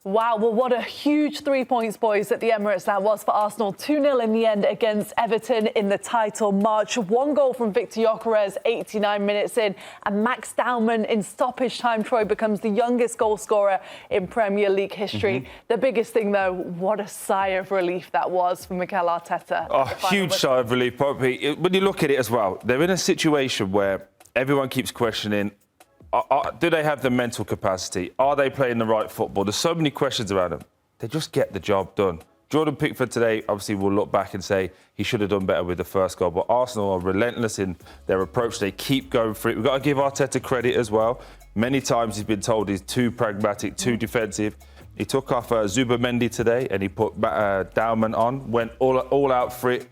Wow, well, what a huge 3 points, boys, at the Emirates that was for Arsenal. 2-0 in the end against Everton in the title march. 1 goal from Victor Gyökeres, 89 minutes in. And Max Dowman in stoppage time, Troy, becomes the youngest goal scorer in Premier League history. The biggest thing, though, what a sigh of relief that was for Mikel Arteta. Oh, huge sigh of relief, Poppy. When you look at it as well, they're in a situation where everyone keeps questioning, do they have the mental capacity? Are they playing the right football? There's so many questions around them. They just get the job done. Jordan Pickford today, obviously, will look back and say he should have done better with the first goal. But Arsenal are relentless in their approach. They keep going for it. We've got to give Arteta credit as well. Many times he's been told he's too pragmatic, too defensive. He took off Zubimendi today and he put Dowman on, went all out for it.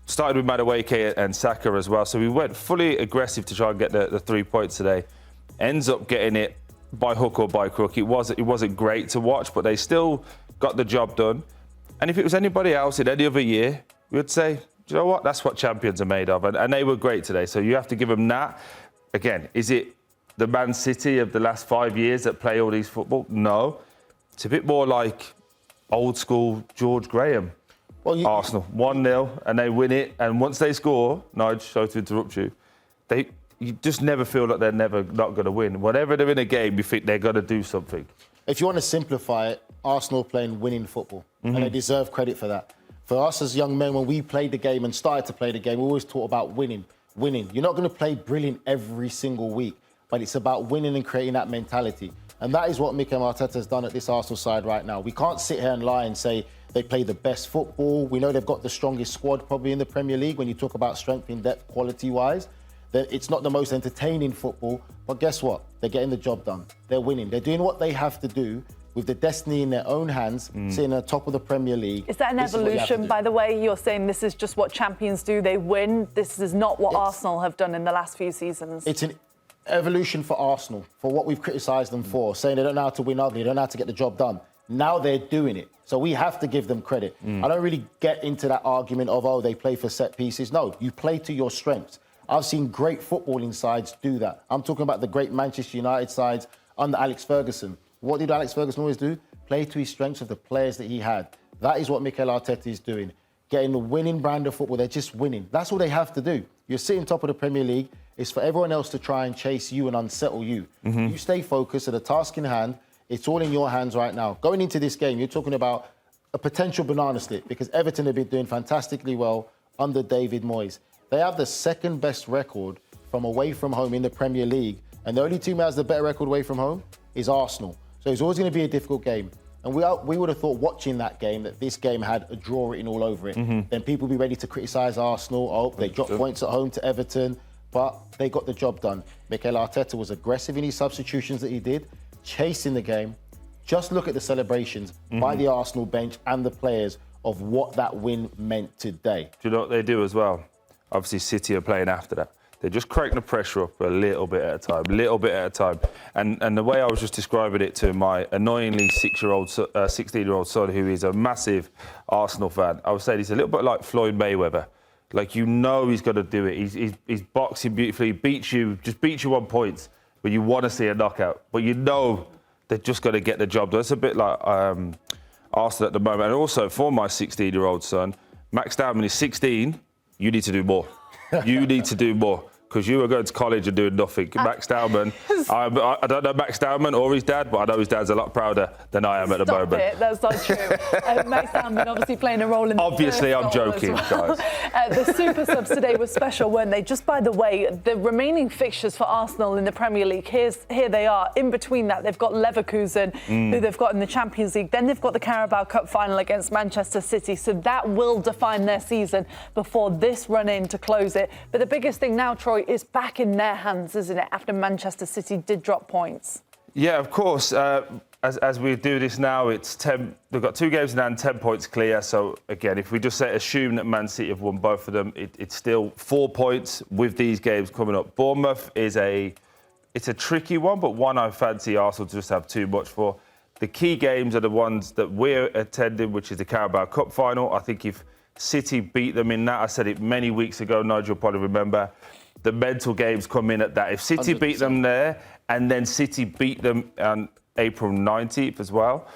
Started with Madueke and Saka as well. So we went fully aggressive to try and get the 3 points today. Ends up getting it by hook or by crook. It wasn't great to watch, but they still got the job done. And if it was anybody else in any other year, we would say, do you know what? That's what champions are made of. And they were great today. So you have to give them that. Again, is it the Man City of the last 5 years that play all these football? No. It's a bit more like old school George Graham. Well, Arsenal, 1-0, and they win it. And once they score, Nigel, sorry to interrupt you, you just never feel like they're never not going to win. Whenever they're in a game, you think they're going to do something. If you want to simplify it, Arsenal playing winning football, and they deserve credit for that. For us as young men, when we played the game and started to play the game, we always talk about winning. You're not going to play brilliant every single week, but it's about winning and creating that mentality. And that is what Mikel Arteta has done at this Arsenal side right now. We can't sit here and lie and say they play the best football. We know they've got the strongest squad probably in the Premier League when you talk about strength in depth, quality-wise. It's not the most entertaining football, but guess what? They're getting the job done. They're winning. They're doing what they have to do with the destiny in their own hands, sitting at the top of the Premier League. Is that an evolution, by the way? You're saying this is just what champions do, they win. This is not what Arsenal have done in the last few seasons. It's an evolution for Arsenal, for what we've criticised them for, saying they don't know how to win ugly, they don't know how to get the job done. Now they're doing it. So we have to give them credit. I don't really get into that argument of, oh, they play for set pieces. No, you play to your strengths. I've seen great footballing sides do that. I'm talking about the great Manchester United sides under Alex Ferguson. What did Alex Ferguson always do? Play to his strengths of the players that he had. That is what Mikel Arteta is doing. Getting the winning brand of football. They're just winning. That's all they have to do. You're sitting top of the Premier League. It's for everyone else to try and chase you and unsettle you. You stay focused at the task in hand. It's all in your hands right now. Going into this game, you're talking about a potential banana split because Everton have been doing fantastically well under David Moyes. They have the second best record from away from home in the Premier League. And the only team that has the better record away from home is Arsenal. So it's always going to be a difficult game. And we would have thought watching that game that this game had a draw written all over it. Then people would be ready to criticise Arsenal. Oh, they dropped points at home to Everton. But they got the job done. Mikel Arteta was aggressive in his substitutions that he did, chasing the game. Just look at the celebrations by the Arsenal bench and the players of what that win meant today. Do you know what they do as well? Obviously, City are playing after that. They just crank the pressure up a little bit at a time, And the way I was just describing it to my annoyingly 16-year-old son, who is a massive Arsenal fan, I was saying he's a little bit like Floyd Mayweather. Like, you know he's going to do it. He's boxing beautifully, beats you on points, but you want to see a knockout. But you know they're just going to get the job done. It's a bit like Arsenal at the moment. And also, for my 16-year-old son, Max Dowman is 16. You need to do more. You need to do more. Because you were going to college and doing nothing. Max Dowman, I don't know Max Dowman or his dad, but I know his dad's a lot prouder than I am at the moment. Stop it, that's not true. Max Dowman obviously playing a role in the Obviously, I'm joking, guys. The super subs today were special, weren't they? Just by the way, the remaining fixtures for Arsenal in the Premier League, here they are. In between that, they've got Leverkusen, who they've got in the Champions League. Then they've got the Carabao Cup final against Manchester City. So that will define their season before this run-in to close it. But the biggest thing now, Troy, is back in their hands, isn't it, after Manchester City did drop points? Yeah, of course. As we do this now, it's 10. They've got 2 games in hand, 10 points clear. So, again, if we just assume that Man City have won both of them, it's still 4 points with these games coming up. Bournemouth it's a tricky one, but one I fancy Arsenal to just have too much for. The key games are the ones that we're attending, which is the Carabao Cup final. I think if City beat them in that, I said it many weeks ago, Nigel, you'll probably remember, the mental games come in at that. If City 100%. Beat them there, and then City beat them on April 19th as well,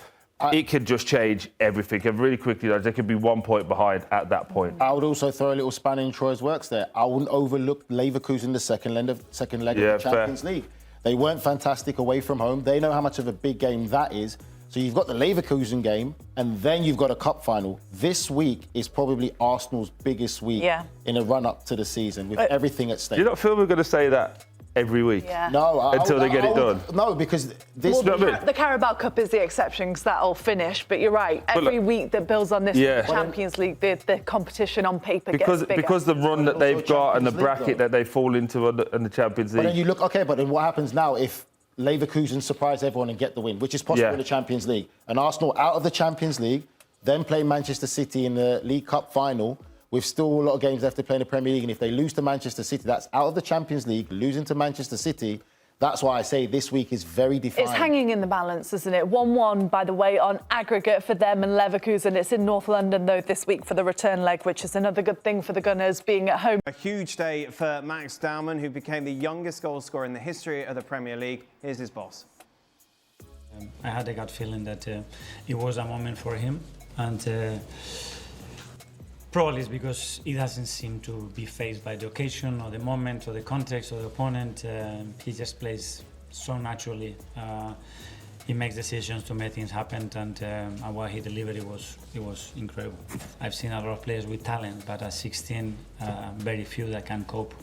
it could just change everything. And really quickly, though, they could be 1 point behind at that point. I would also throw a little spanner in Troy's works there. I wouldn't overlook Leverkusen the second leg of the Champions League. They weren't fantastic away from home. They know how much of a big game that is. So you've got the Leverkusen game, and then you've got a cup final. This week is probably Arsenal's biggest week in a run-up to the season, with everything at stake. Do you not feel we're going to say that every week? Yeah. No, until they get it done. No, because this. The Carabao Cup is the exception because that'll finish. But you're right. Every week that builds on this Champions League, the competition on paper gets bigger. Because the run that they've got and the bracket that they fall into in the Champions League. But then you look, okay, but then what happens now if Leverkusen surprise everyone and get the win, which is possible in the Champions League, and Arsenal out of the Champions League, then play Manchester City in the League Cup final with still a lot of games left to play in the Premier League, and if they lose to Manchester City, that's out of the Champions League, losing to Manchester City. That's why I say this week is very defined. It's hanging in the balance, isn't it? 1-1, by the way, on aggregate for them and Leverkusen. It's in North London, though, this week for the return leg, which is another good thing for the Gunners being at home. A huge day for Max Dowman, who became the youngest goal scorer in the history of the Premier League. Here's his boss. I had a gut feeling that it was a moment for him, and probably it's because he doesn't seem to be faced by the occasion or the moment or the context or the opponent. He just plays so naturally. He makes decisions to make things happen, and what he delivered, it was incredible. I've seen a lot of players with talent, but at 16, very few that can cope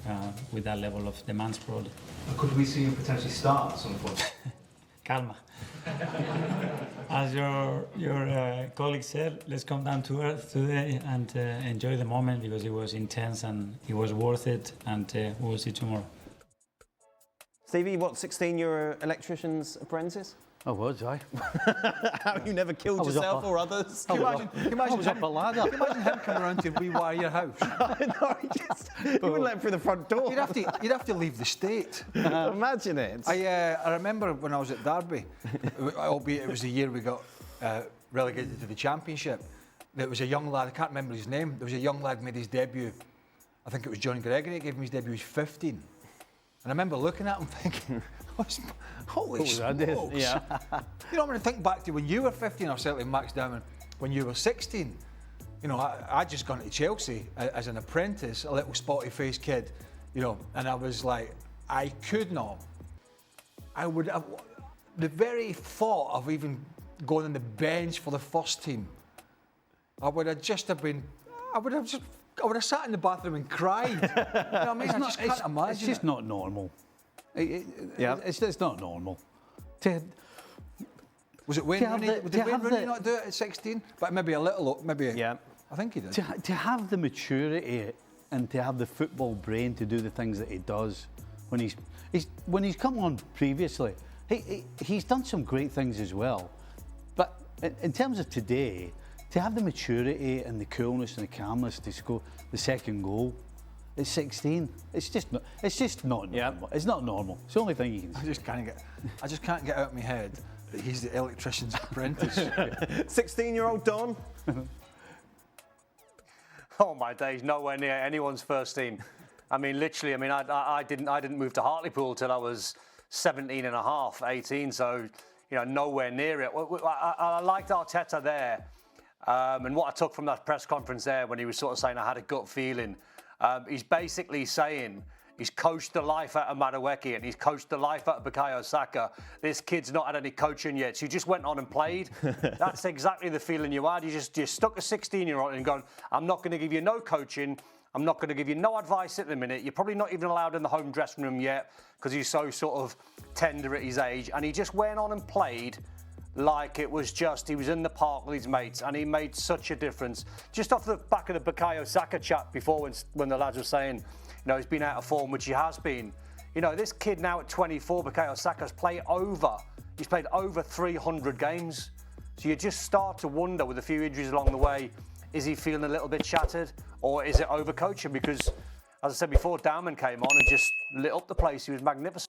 with that level of demands probably. Could we see him potentially start at some point? Calma. As your colleague said, let's come down to earth today and enjoy the moment, because it was intense and it was worth it, and we'll see tomorrow. Stevie, what, 16 you're an electrician's apprentice? I was, aye. How you never killed yourself or others? I was up a ladder. Can you imagine him coming around to rewire your house? No, you wouldn't let him through the front door. You'd have to leave the state. Imagine it. I remember when I was at Derby, albeit it was the year we got relegated to the Championship. There was a young lad, I can't remember his name, there was a young lad made his debut. I think it was John Gregory, gave him his debut, he was 15. And I remember looking at him thinking, holy smokes. Yeah. You know, when I think back to when you were 15, or certainly Max Dowman, when you were 16, you know, I'd just gone to Chelsea as an apprentice, a little spotty-faced kid, you know, and I was like, I could not. I would have, the very thought of even going on the bench for the first team, I would have sat in the bathroom and cried. You know what I mean? I just can't imagine. It's just not normal. It's not normal. Was it Wayne Rooney? Did Wayne Rooney not do it at 16? But maybe a little, I think he did. To have the maturity and to have the football brain to do the things that he does when he's come on previously, he's done some great things as well. But in terms of today, to have the maturity and the coolness and the calmness to score the second goal at 16, it's just not normal. Yeah. It's not normal. It's the only thing you can say. I just can't get out of my head that he's the electrician's apprentice. 16-year-old Don. Oh my days, nowhere near anyone's first team. I mean, literally, I didn't move to Hartlepool till I was 17 and a half, 18, so, you know, nowhere near it. I liked Arteta there, and what I took from that press conference there when he was sort of saying I had a gut feeling, he's basically saying he's coached the life out of Madueke and he's coached the life out of Bukayo Saka. This kid's not had any coaching yet, so you just went on and played. That's exactly the feeling you had. You stuck a 16-year-old and gone, I'm not going to give you no coaching. I'm not going to give you no advice at the minute. You're probably not even allowed in the home dressing room yet because he's so sort of tender at his age. And he just went on and played like it was just, he was in the park with his mates, and he made such a difference. Just off the back of the Bukayo Saka chat before, when the lads were saying, you know, he's been out of form, which he has been. You know, this kid now at 24, Bukayo Saka's he's played over 300 games. So you just start to wonder, with a few injuries along the way, is he feeling a little bit shattered, or is it overcoaching? Because, as I said before, Dowman came on and just lit up the place. He was magnificent.